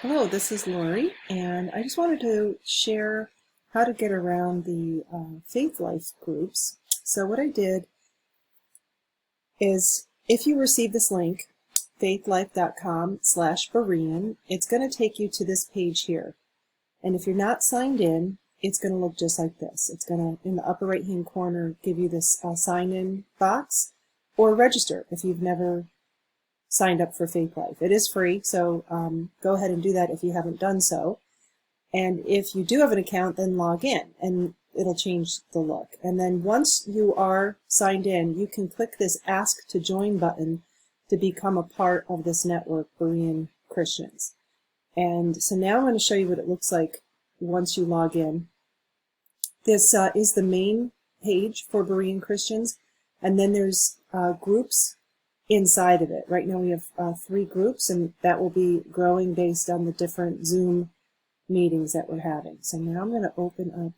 Hello, this is Lori, and I just wanted to share how to get around the Faithlife groups. So what I did is, if you receive this link, faithlife.com/Berean, it's going to take you to this page here. And if you're not signed in, it's going to look just like this. It's going to, in the upper right-hand corner, give you this sign-in box, or register if you've never signed up for Faithlife. It is free, so go ahead and do that if you haven't done so. And if you do have an account, then log in, and it'll change the look. And then once you are signed in, you can click this Ask to Join button to become a part of this network, Berean Christians. And so now I'm going to show you what it looks like once you log in. This is the main page for Berean Christians, and then there's groups inside of it. Right now we have 3 groups, and that will be growing based on the different Zoom meetings that we're having. So now I'm going to open up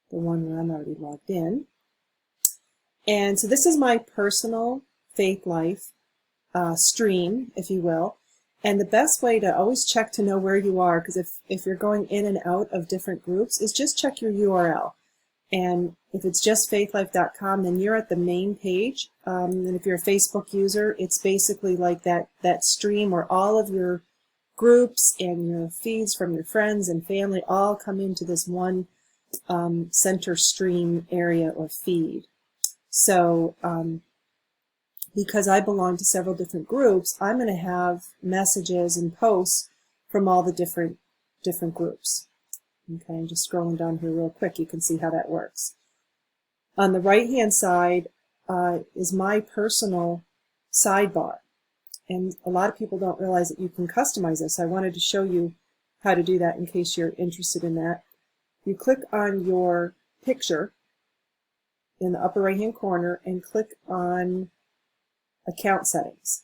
the one where I'm already logged in. And so this is my personal Faithlife stream, if you will. And the best way to always check to know where you are, because if you're going in and out of different groups, is just check your URL. And if it's just faithlife.com, then you're at the main page. And if you're a Facebook user, it's basically like that stream where all of your groups and your feeds from your friends and family all come into this one center stream area or feed. So because I belong to several different groups, I'm going to have messages and posts from all the different groups. Okay, I'm just scrolling down here real quick. You can see how that works. On the right-hand side is my personal sidebar. And a lot of people don't realize that you can customize this. I wanted to show you how to do that in case you're interested in that. You click on your picture in the upper right-hand corner and click on Account Settings.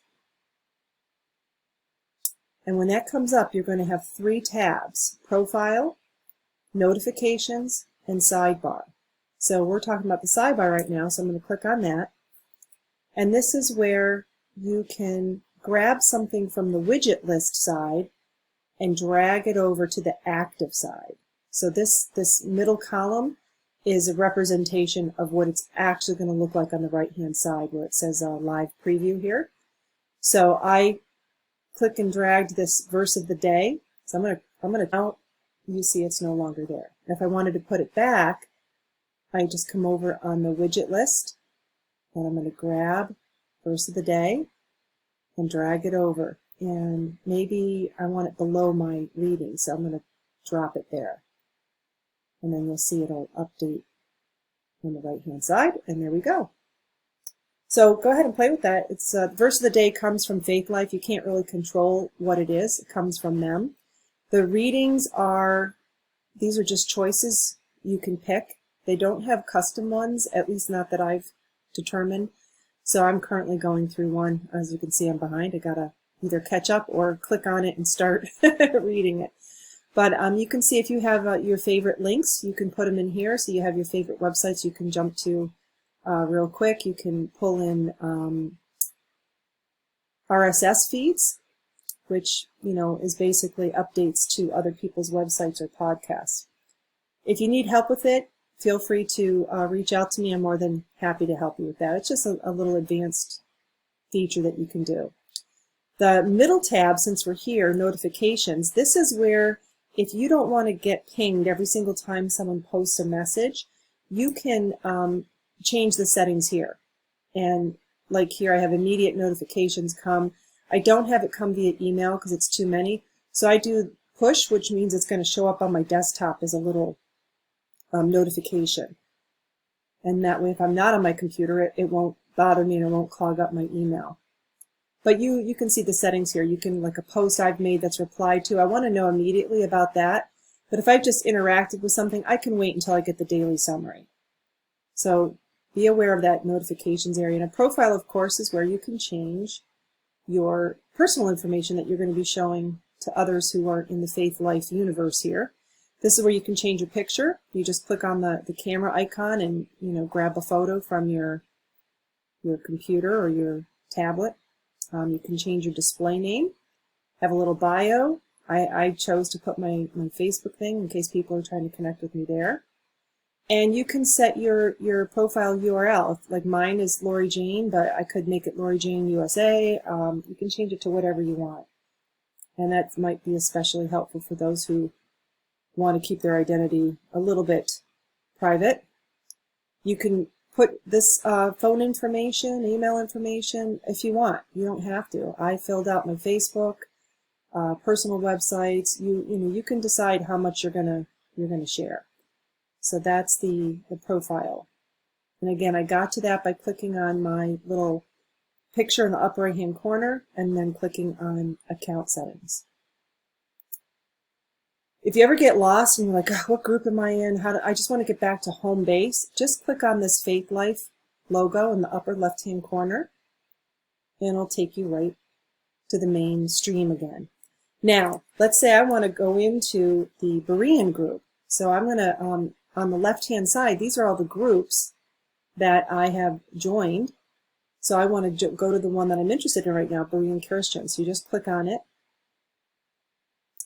And when that comes up, you're going to have 3 tabs: Profile, Notifications, and Sidebar. So we're talking about the sidebar right now, so I'm going to click on that. And this is where you can grab something from the widget list side and drag it over to the active side. So this middle column is a representation of what it's actually going to look like on the right-hand side where it says live preview here. So I click and dragged this verse of the day. So I'm going to now you see it's no longer there. If I wanted to put it back, I just come over on the widget list and I'm going to grab verse of the day and drag it over. And maybe I want it below my reading, so I'm going to drop it there. And then you'll see it'll update on the right-hand side, and there we go. So go ahead and play with that. It's the verse of the day comes from Faithlife. You can't really control what it is. It comes from them. The readings these are just choices you can pick. They don't have custom ones, at least not that I've determined. So I'm currently going through one. As you can see, I'm behind. I gotta either catch up or click on it and start reading it. But you can see if you have your favorite links, you can put them in here. So you have your favorite websites you can jump to real quick. You can pull in RSS feeds, which is basically updates to other people's websites or podcasts. If you need help with it, feel free to reach out to me. I'm more than happy to help you with that. It's just a little advanced feature that you can do. The middle tab, since we're here, notifications, this is where if you don't want to get pinged every single time someone posts a message, you can change the settings here. And like here, I have immediate notifications come. I don't have it come via email because it's too many. So I do push, which means it's going to show up on my desktop as a little notification. And that way, if I'm not on my computer, it won't bother me and it won't clog up my email. But you can see the settings here. You can, like a post I've made that's replied to, I want to know immediately about that. But if I've just interacted with something, I can wait until I get the daily summary. So be aware of that notifications area. And a profile, of course, is where you can change your personal information that you're going to be showing to others who are in the Faithlife universe here. This is where you can change your picture. You just click on the camera icon and grab a photo from your computer or your tablet. You can change your display name, have a little bio, I chose to put my Facebook thing in case people are trying to connect with me there. And you can set your profile URL. Like mine is Lori Jane, but I could make it Lori Jane USA. You can change it to whatever you want. And that might be especially helpful for those who want to keep their identity a little bit private. You can put this phone information, email information if you want. You don't have to. I filled out my Facebook, personal websites. You can decide how much you're gonna share. So that's the profile. And again, I got to that by clicking on my little picture in the upper right hand corner and then clicking on account settings. If you ever get lost and you're like, oh, what group am I in? I just want to get back to home base, just click on this Faithlife logo in the upper left hand corner and it'll take you right to the main stream again. Now, let's say I want to go into the Berean group. So I'm going to, on the left hand side, these are all the groups that I have joined. So I want to go to the one that I'm interested in right now, Berean Christians. So you just click on it.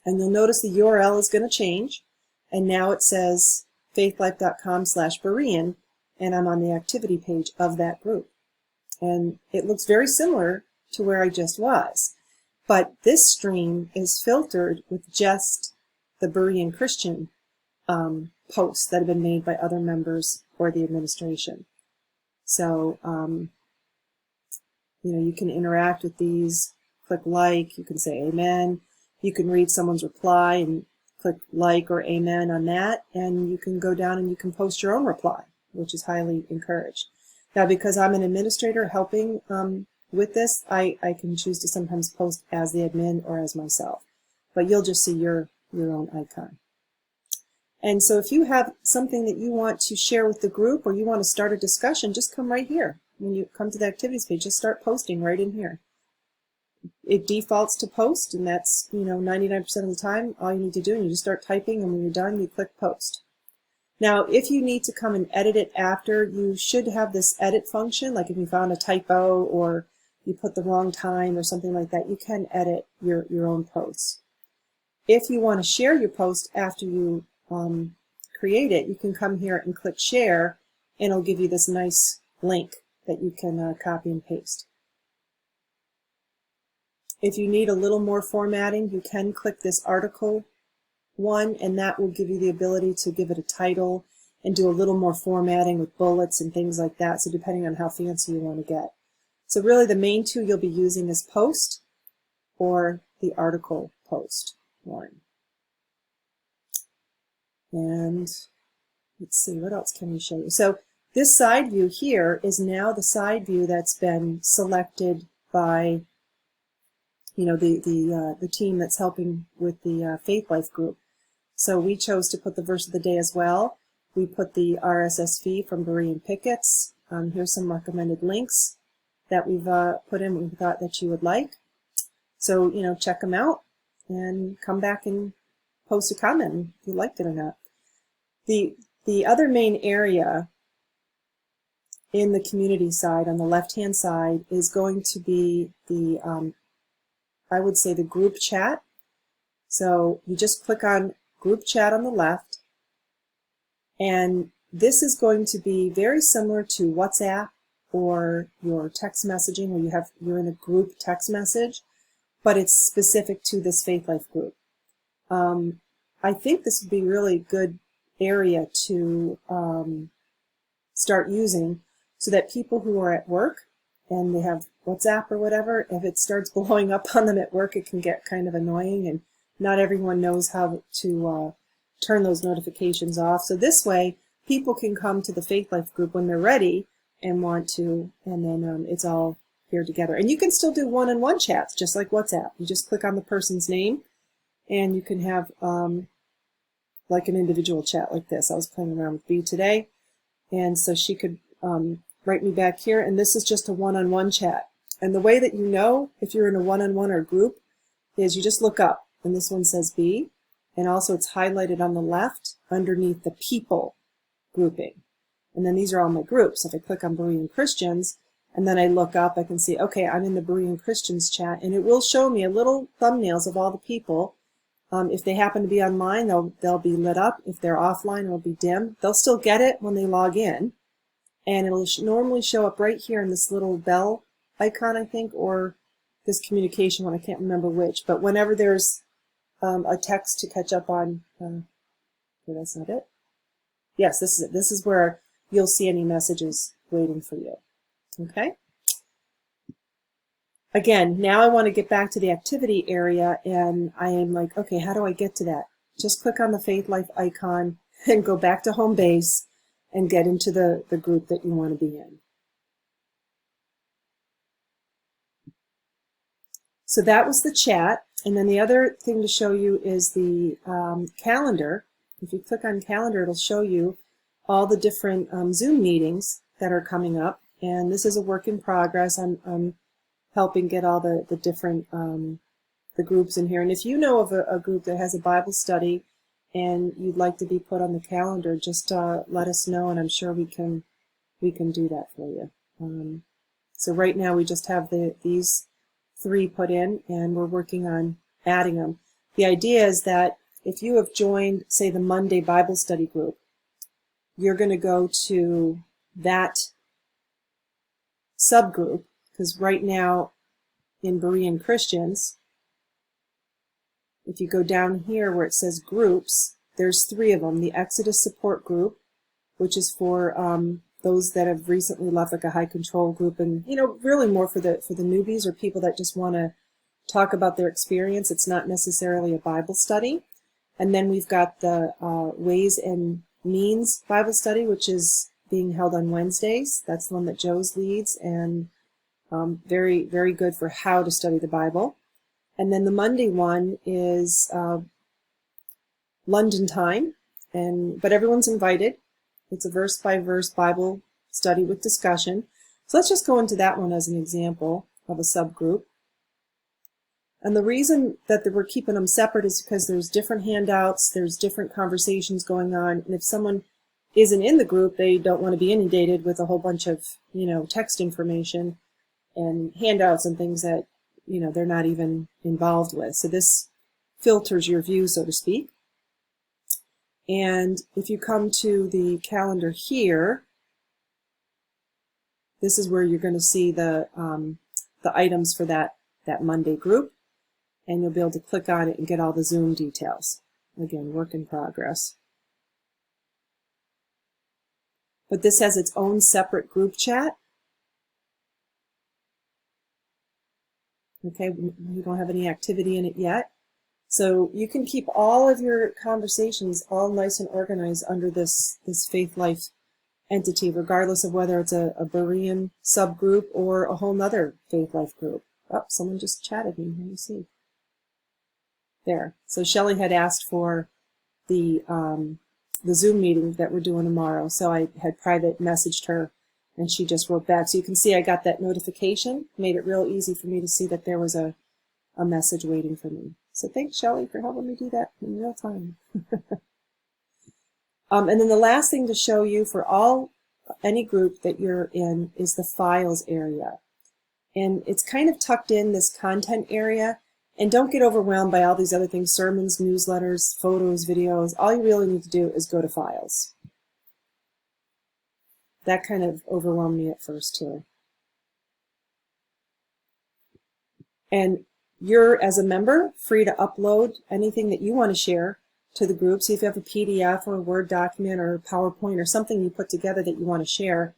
And you'll notice the URL is going to change. And now it says faithlife.com/Berean, and I'm on the activity page of that group. And it looks very similar to where I just was. But this stream is filtered with just the Berean Christian posts that have been made by other members or the administration. So, you can interact with these, click like, you can say amen. You can read someone's reply and click like or amen on that, and you can go down and you can post your own reply, which is highly encouraged. Now, because I'm an administrator helping with this, I can choose to sometimes post as the admin or as myself, but you'll just see your own icon. And so if you have something that you want to share with the group or you want to start a discussion, just come right here. When you come to the activities page, just start posting right in here. It defaults to post, and that's 99% of the time all you need to do, and you just start typing, and when you're done you click post. Now if you need to come and edit it after, you should have this edit function. Like if you found a typo or you put the wrong time or something like that, you can edit your own posts. If you want to share your post after you create it, you can come here and click share, and it'll give you this nice link that you can copy and paste. If you need a little more formatting, you can click this article one, and that will give you the ability to give it a title and do a little more formatting with bullets and things like that, so depending on how fancy you want to get. So really the main two you'll be using is post or the article post one. And let's see, what else can we show you? So this side view here is now the side view that's been selected by the team that's helping with the Faithlife group. So we chose to put the verse of the day as well. We put the RSS feed from Berean Pickets. Here's some recommended links that we've put in, we thought that you would like. So, check them out and come back and post a comment if you liked it or not. The other main area in the community side, on the left-hand side, is going to be the I would say the group chat. So you just click on group chat on the left, and this is going to be very similar to WhatsApp or your text messaging where you're in a group text message, but it's specific to this Faithlife group. I think this would be a really good area to start using so that people who are at work and they have WhatsApp or whatever, if it starts blowing up on them at work, it can get kind of annoying, and not everyone knows how to turn those notifications off. So this way, people can come to the Faithlife group when they're ready and want to, and then it's all here together. And you can still do one-on-one chats, just like WhatsApp. You just click on the person's name, and you can have like an individual chat like this. I was playing around with Bee today, and so she could write me back here, and this is just a one-on-one chat. And the way that you know if you're in a one-on-one or group is you just look up, and this one says B, and also it's highlighted on the left underneath the people grouping. And then these are all my groups. If I click on Berean Christians, and then I look up, I can see, okay, I'm in the Berean Christians chat, and it will show me a little thumbnails of all the people, If they happen to be online, they'll be lit up. If they're offline, it'll be dim. They'll still get it when they log in, and it'll normally show up right here in this little bell icon, I think, or this communication one. I can't remember which. But whenever there's a text to catch up on, okay, that's not it. Yes, this is it. This is where you'll see any messages waiting for you. Okay. Again, now I want to get back to the activity area, and I am like, okay, how do I get to that? Just click on the Faithlife icon and go back to home base and get into the group that you want to be in. So that was the chat. And then the other thing to show you is the calendar. If you click on calendar, it'll show you all the different Zoom meetings that are coming up. And this is a work in progress. I'm helping get all the different the groups in here. And if you know of a group that has a Bible study and you'd like to be put on the calendar, just let us know, and I'm sure we can do that for you. So right now we just have these 3 put in, and we're working on adding them. The idea is that if you have joined, say, the Monday Bible study group, you're going to go to that subgroup, because right now in Berean Christians, if you go down here where it says groups, there's 3 of them. The Exodus support group, which is for those that have recently left, like a high control group, and really more for the newbies or people that just want to talk about their experience. It's not necessarily a Bible study. And then we've got the Ways and Means Bible study, which is being held on Wednesdays. That's the one that Joe's leads, and very, very good for how to study the Bible. And then the Monday one is London time, but everyone's invited. It's a verse-by-verse Bible study with discussion. So let's just go into that one as an example of a subgroup. And the reason that we're keeping them separate is because there's different handouts, there's different conversations going on, and if someone isn't in the group, they don't want to be inundated with a whole bunch of, text information and handouts and things that, they're not even involved with. So this filters your view, so to speak. And if you come to the calendar here, this is where you're going to see the items for that Monday group, and you'll be able to click on it and get all the Zoom details. Again, work in progress. But this has its own separate group chat. Okay, we don't have any activity in it yet. So you can keep all of your conversations all nice and organized under this Faithlife entity, regardless of whether it's a Berean subgroup or a whole nother Faithlife group. Oh, someone just chatted me. Let me see. There. So Shelley had asked for the Zoom meeting that we're doing tomorrow. So I had private messaged her, and she just wrote back. So you can see I got that notification. Made it real easy for me to see that there was a message waiting for me. So thanks, Shelley, for helping me do that in real time. And then the last thing to show you for any group that you're in is the files area. And it's kind of tucked in this content area. And don't get overwhelmed by all these other things, sermons, newsletters, photos, videos. All you really need to do is go to files. That kind of overwhelmed me at first too. And you're, as a member, free to upload anything that you want to share to the group. So if you have a PDF or a Word document or a PowerPoint or something you put together that you want to share,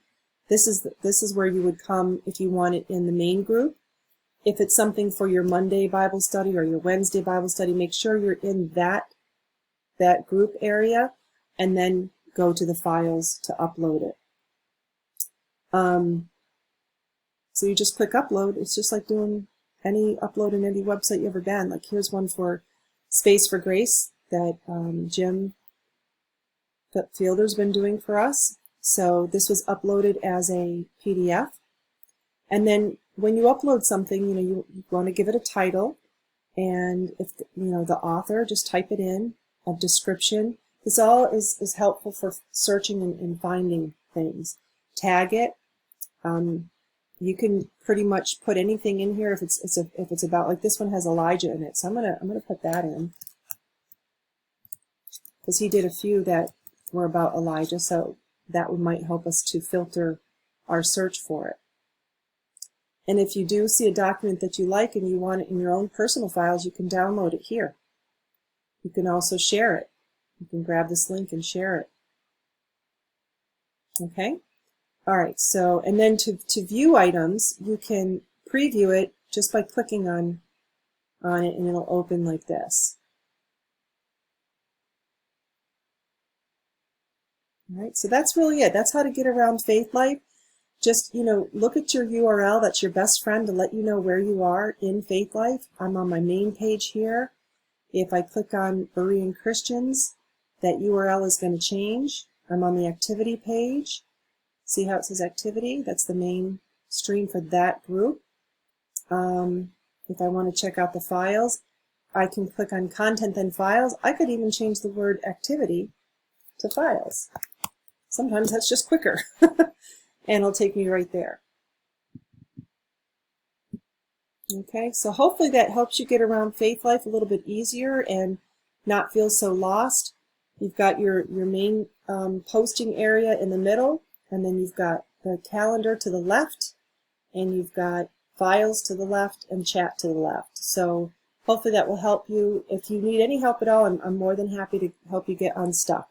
this is where you would come if you want it in the main group. If it's something for your Monday Bible study or your Wednesday Bible study, make sure you're in that group area, and then go to the files to upload it. So you just click upload. It's just like doing any upload in any website you've ever been. Like here's one for Space for Grace that Jim Fielder's been doing for us. So this was uploaded as a PDF. And then when you upload something, you want to give it a title, and if the author, just type it in, a description. This all is helpful for searching and finding things. Tag it. You can pretty much put anything in here if it's about, like this one has Elijah in it, so I'm gonna put that in. because he did a few that were about Elijah, so that might help us to filter our search for it. And if you do see a document that you like and you want it in your own personal files, you can download it here. You can also share it. You can grab this link and share it. Okay? All right, so, and then to view items, you can preview it just by clicking on it, and it'll open like this. All right, so that's really it. That's how to get around Faithlife. Just, look at your URL. That's your best friend to let you know where you are in Faithlife. I'm on my main page here. If I click on Berean Christians, that URL is going to change. I'm on the activity page. See how it says activity? That's the main stream for that group. If I want to check out the files, I can click on content then files. I could even change the word activity to files. Sometimes that's just quicker. And it'll take me right there. Okay, so hopefully that helps you get around Faithlife a little bit easier and not feel so lost. You've got your main posting area in the middle, and then you've got the calendar to the left, and you've got files to the left and chat to the left. So hopefully that will help you. If you need any help at all, I'm more than happy to help you get unstuck.